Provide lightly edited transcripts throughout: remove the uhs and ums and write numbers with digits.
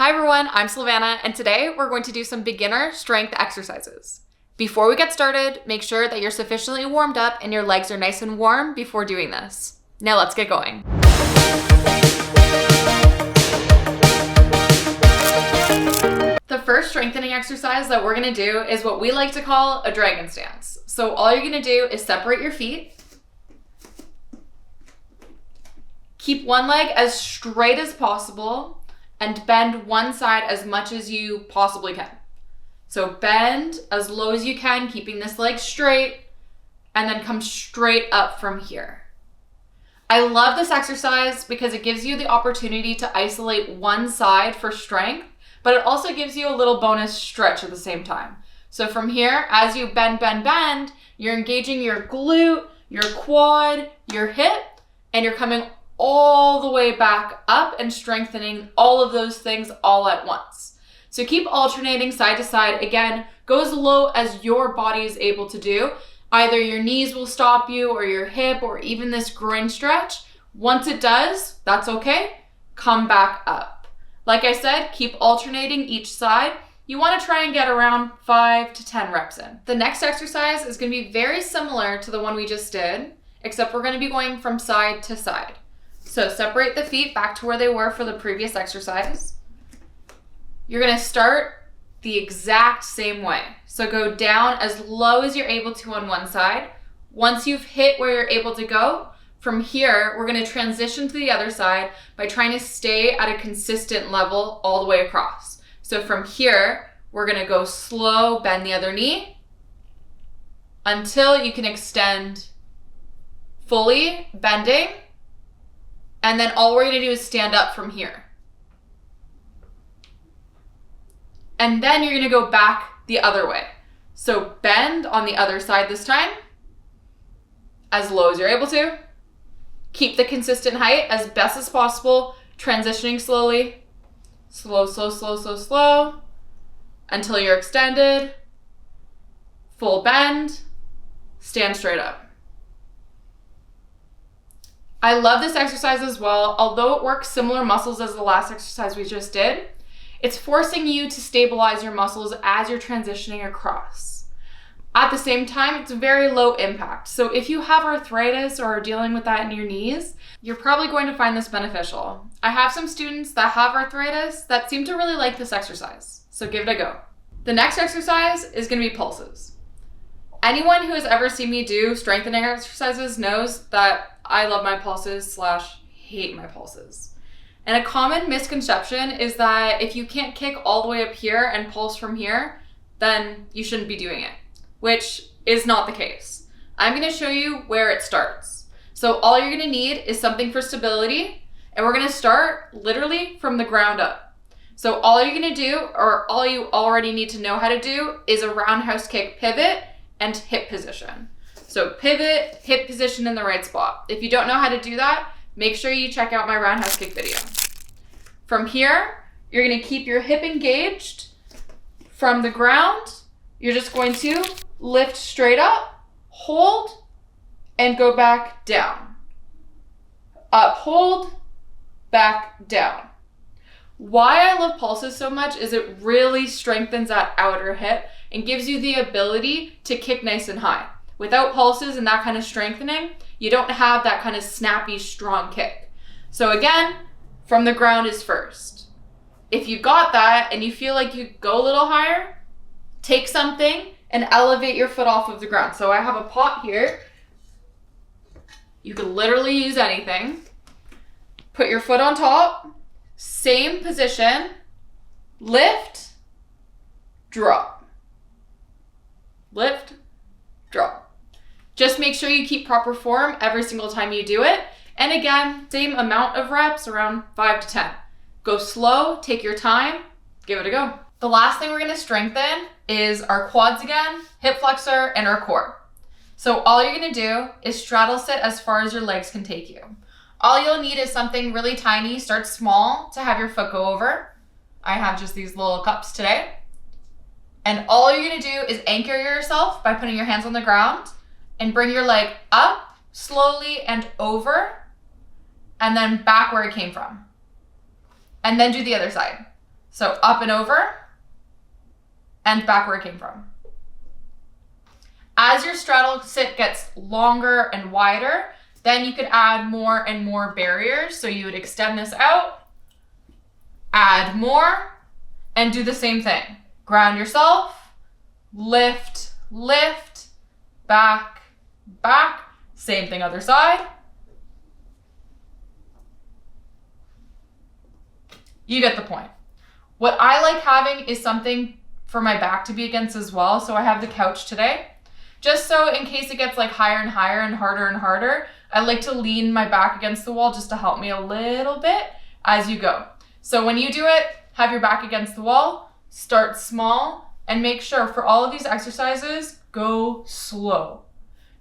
Hi everyone, I'm Silvana, and today we're going to do some beginner strength exercises. Before we get started, make sure that you're sufficiently warmed up and your legs are nice and warm before doing this. Now let's get going. The first strengthening exercise that we're gonna do is what we like to call a dragon stance. So all you're gonna do is separate your feet. Keep one leg as straight as possible and bend one side as much as you possibly can. So bend as low as you can, keeping this leg straight, and then come straight up from here. I love this exercise because it gives you the opportunity to isolate one side for strength, but it also gives you a little bonus stretch at the same time. So from here, as you bend, you're engaging your glute, your quad, your hip, and you're coming all the way back up and strengthening all of those things all at once. So keep alternating side to side. Again, go as low as your body is able to do. Either your knees will stop you or your hip or even this groin stretch. Once it does, that's okay. Come back up. Like I said, keep alternating each side. You want to try and get around 5 to 10 reps in. The next exercise is going to be very similar to the one we just did, except we're going to be going from side to side. So separate the feet back to where they were for the previous exercise. You're gonna start the exact same way. So go down as low as you're able to on one side. Once you've hit where you're able to go, from here, we're gonna transition to the other side by trying to stay at a consistent level all the way across. So from here, we're gonna go slow, bend the other knee until you can extend fully, bending. And then all we're gonna do is stand up from here. And then you're gonna go back the other way. So bend on the other side this time, as low as you're able to. Keep the consistent height as best as possible, transitioning slowly. Slow, until you're extended. Full bend, stand straight up. I love this exercise as well. Although it works similar muscles as the last exercise we just did, it's forcing you to stabilize your muscles as you're transitioning across. At the same time, it's very low impact. So if you have arthritis or are dealing with that in your knees, you're probably going to find this beneficial. I have some students that have arthritis that seem to really like this exercise. So give it a go. The next exercise is going to be pulses. Anyone who has ever seen me do strengthening exercises knows that I love my pulses / hate my pulses. And a common misconception is that if you can't kick all the way up here and pulse from here, then you shouldn't be doing it, which is not the case. I'm going to show you where it starts. So all you're going to need is something for stability, and we're going to start literally from the ground up. So all you're going to do, or all you already need to know how to do, is a roundhouse kick pivot and hip position. So pivot, hip position in the right spot. If you don't know how to do that, make sure you check out my roundhouse kick video. From here, you're gonna keep your hip engaged. From the ground, you're just going to lift straight up, hold, and go back down. Up, hold, back, down. Why I love pulses so much is it really strengthens that outer hip and gives you the ability to kick nice and high. Without pulses and that kind of strengthening, you don't have that kind of snappy, strong kick. So again, from the ground is first. If you got that and you feel like you go a little higher, take something and elevate your foot off of the ground. So I have a pot here. You can literally use anything. Put your foot on top, same position, lift, drop. Lift, drop. Just make sure you keep proper form every single time you do it. And again, same amount of reps, around 5 to 10. Go slow, take your time, give it a go. The last thing we're gonna strengthen is our quads again, hip flexor, and our core. So all you're gonna do is straddle sit as far as your legs can take you. All you'll need is something really tiny, start small to have your foot go over. I have just these little cups today. And all you're gonna do is anchor yourself by putting your hands on the ground and bring your leg up slowly and over, and then back where it came from. And then do the other side. So up and over, and back where it came from. As your straddle sit gets longer and wider, then you could add more and more barriers. So you would extend this out, add more, and do the same thing. Ground yourself, lift, lift, back, back. Same thing other side. You get the point. What I like having is something for my back to be against as well. So I have the couch today. Just so in case it gets like higher and higher and harder, I like to lean my back against the wall just to help me a little bit as you go. So when you do it, have your back against the wall, start small, and make sure for all of these exercises, go slow.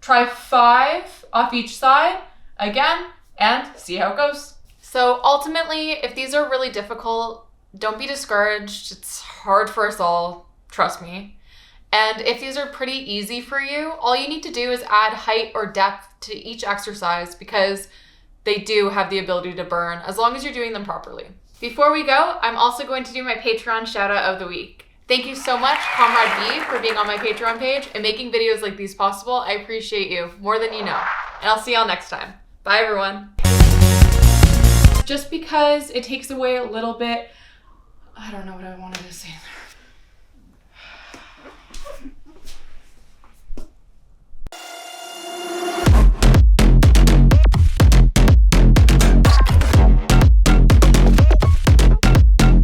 Try 5 off each side again, and see how it goes. So ultimately, if these are really difficult, don't be discouraged. It's hard for us all, trust me. And if these are pretty easy for you, all you need to do is add height or depth to each exercise because they do have the ability to burn as long as you're doing them properly. Before we go, I'm also going to do my Patreon shout out of the week. Thank you so much, Comrade B, for being on my Patreon page and making videos like these possible. I appreciate you more than you know. And I'll see y'all next time. Bye, everyone. Just because it takes away a little bit, I don't know what I wanted to say.